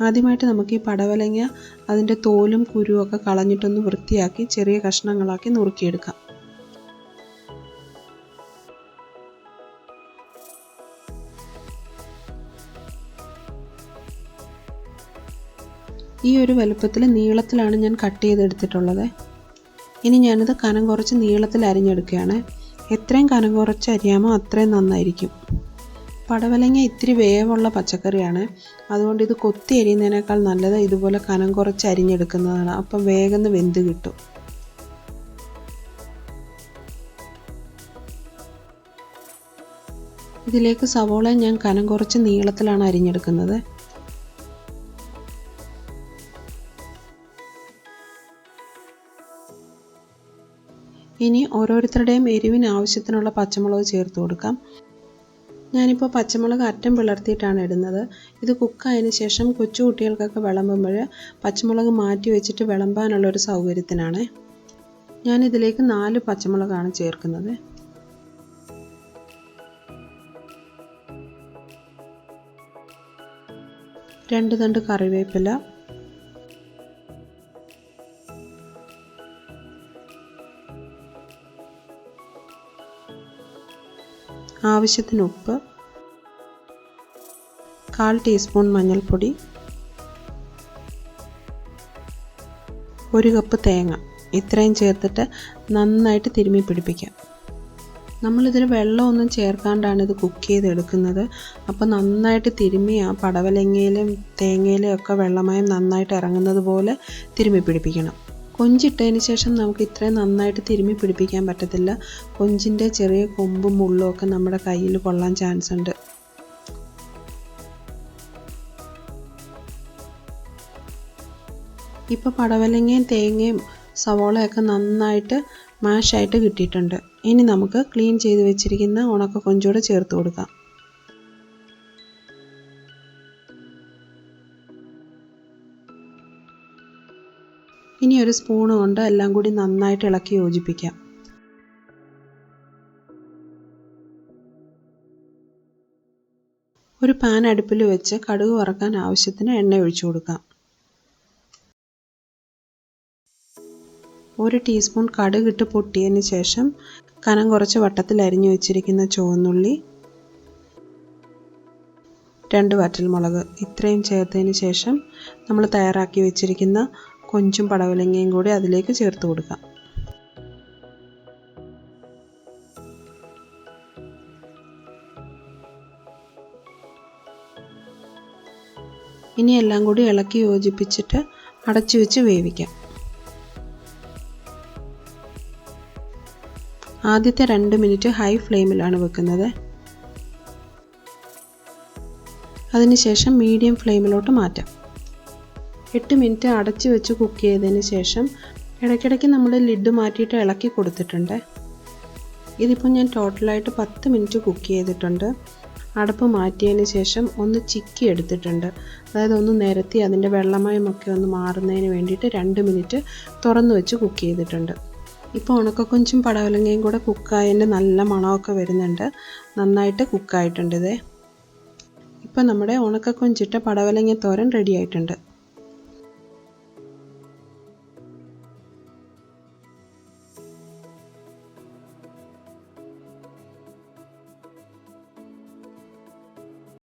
ആദ്യമായിട്ട് നമുക്ക് ഈ പടവലങ്ങ അതിൻ്റെ തോലും കുരുവും ഒക്കെ കളഞ്ഞിട്ടൊന്ന് വൃത്തിയാക്കി ചെറിയ കഷ്ണങ്ങളാക്കി നുറുക്കിയെടുക്കാം. ഈ ഒരു വലുപ്പത്തിൽ നീളത്തിലാണ് ഞാൻ കട്ട് ചെയ്തെടുത്തിട്ടുള്ളത്. ഇനി ഞാനിത് കനം കുറച്ച് നീളത്തിൽ അരിഞ്ഞെടുക്കുകയാണ്. എത്രയും കനം കുറച്ച് അരിയാമോ അത്രയും നന്നായിരിക്കും. പടവലങ്ങ ഇത്തിരി വേവുള്ള പച്ചക്കറിയാണ്. അതുകൊണ്ട് ഇത് കൊത്തി അരിയുന്നതിനേക്കാൾ നല്ലത് ഇതുപോലെ കനം കുറച്ച് അരിഞ്ഞെടുക്കുന്നതാണ്. അപ്പം വേഗം വെന്ത് കിട്ടും. ഇതിലേക്ക് സവോള ഞാൻ കനം കുറച്ച് നീളത്തിലാണ് അരിഞ്ഞെടുക്കുന്നത്. ഇനി ഓരോരുത്തരുടെയും എരിവിന് ആവശ്യത്തിനുള്ള പച്ചമുളക് ചേർത്ത് കൊടുക്കാം. ഞാനിപ്പോൾ പച്ചമുളക് അറ്റം പിളർത്തിയിട്ടാണ് ഇടുന്നത്. ഇത് കുക്കായതിന് ശേഷം കൊച്ചു കുട്ടികൾക്കൊക്കെ വിളമ്പുമ്പോൾ പച്ചമുളക് മാറ്റി വെച്ചിട്ട് വിളമ്പാനുള്ളൊരു സൗകര്യത്തിനാണ്. ഞാനിതിലേക്ക് 4 പച്ചമുളകാണ് ചേർക്കുന്നത്. രണ്ട് തണ്ട് കറിവേപ്പില, ആവശ്യത്തിന് ഉപ്പ്, 1/4 ടീസ്പൂൺ മഞ്ഞൾപ്പൊടി, 1 കപ്പ് തേങ്ങ. ഇത്രയും ചേർത്തിട്ട് നന്നായിട്ട് തിരുമ്മി പിടിപ്പിക്കാം. നമ്മളിതിൽ വെള്ളമൊന്നും ചേർക്കാണ്ടാണ് ഇത് കുക്ക് ചെയ്തെടുക്കുന്നത്. അപ്പോൾ നന്നായിട്ട് തിരുമ്മി ആ പടവലങ്ങയിലും തേങ്ങയിലും ഒക്കെ വെള്ളമയം നന്നായിട്ട് ഇറങ്ങുന്നത് പോലെ തിരുമ്മി പിടിപ്പിക്കണം. കൊഞ്ചിട്ടതിന് ശേഷം നമുക്ക് ഇത്രയും നന്നായിട്ട് തിരുമ്മി പിടിപ്പിക്കാൻ പറ്റത്തില്ല. കൊഞ്ചിൻ്റെ ചെറിയ കൊമ്പും മുള്ളും ഒക്കെ നമ്മുടെ കയ്യിൽ കൊള്ളാൻ ചാൻസ് ഉണ്ട്. ഇപ്പോൾ പടവലങ്ങയും തേങ്ങയും സവോളയൊക്കെ നന്നായിട്ട് മാഷായിട്ട് കിട്ടിയിട്ടുണ്ട്. ഇനി നമുക്ക് ക്ലീൻ ചെയ്ത് വെച്ചിരിക്കുന്ന ഉണക്ക കൊഞ്ചൂടെ ചേർത്ത് കൊടുക്കാം. ഇനി ഒരു സ്പൂൺ കൊണ്ട് എല്ലാം കൂടി നന്നായിട്ട് ഇളക്കി യോജിപ്പിക്കാം. ഒരു പാൻ അടുപ്പിൽ വെച്ച് കടുക് വറക്കാൻ ആവശ്യത്തിന് എണ്ണ ഒഴിച്ചു കൊടുക്കാം. 1 ടീസ്പൂൺ കടുക് ഇട്ട് പൊട്ടിയതിന് ശേഷം കനം കുറച്ച് വട്ടത്തിൽ അരിഞ്ഞു വെച്ചിരിക്കുന്ന ചുവന്നുള്ളി, 2 വറ്റൽമുളക് ഇത്രയും ചേർത്തതിന് ശേഷം നമ്മൾ തയ്യാറാക്കി വെച്ചിരിക്കുന്ന കൊഞ്ചും പടവലങ്ങയും കൂടി അതിലേക്ക് ചേർത്ത് കൊടുക്കാം. ഇനി എല്ലാം കൂടി ഇളക്കി യോജിപ്പിച്ചിട്ട് അടച്ചു വെച്ച് വേവിക്കാം. ആദ്യത്തെ 2 മിനിറ്റ് ഹൈ ഫ്ലെയിമിലാണ് വെക്കുന്നത്. അതിനുശേഷം മീഡിയം ഫ്ലെയിമിലോട്ട് മാറ്റാം. 8 മിനിറ്റ് അടച്ചു വെച്ച് കുക്ക് ചെയ്തതിന് ശേഷം ഇടയ്ക്കിടയ്ക്ക് നമ്മൾ ലിഡ് മാറ്റിയിട്ട് ഇളക്കി കൊടുത്തിട്ടുണ്ട്. ഇതിപ്പോൾ ഞാൻ ടോട്ടലായിട്ട് 10 മിനിറ്റ് കുക്ക് ചെയ്തിട്ടുണ്ട്. അടപ്പ് മാറ്റിയതിന് ശേഷം ഒന്ന് ചിക്കി എടുത്തിട്ടുണ്ട്. അതായത് ഒന്ന് നിരത്തി അതിൻ്റെ വെള്ളമയമൊക്കെ ഒന്ന് മാറുന്നതിന് വേണ്ടിയിട്ട് 2 മിനിറ്റ് തുറന്നു വെച്ച് കുക്ക് ചെയ്തിട്ടുണ്ട്. ഇപ്പോൾ ഉണക്കക്കൊഞ്ചും പടവലങ്ങയും കൂടെ കുക്കായതിൻ്റെ നല്ല മണമൊക്കെ വരുന്നുണ്ട്. നന്നായിട്ട് കുക്കായിട്ടുണ്ട്. ഇപ്പോൾ നമ്മുടെ ഉണക്കക്കൊഞ്ചിട്ട പടവലങ്ങ തോരൻ റെഡി ആയിട്ടുണ്ട്.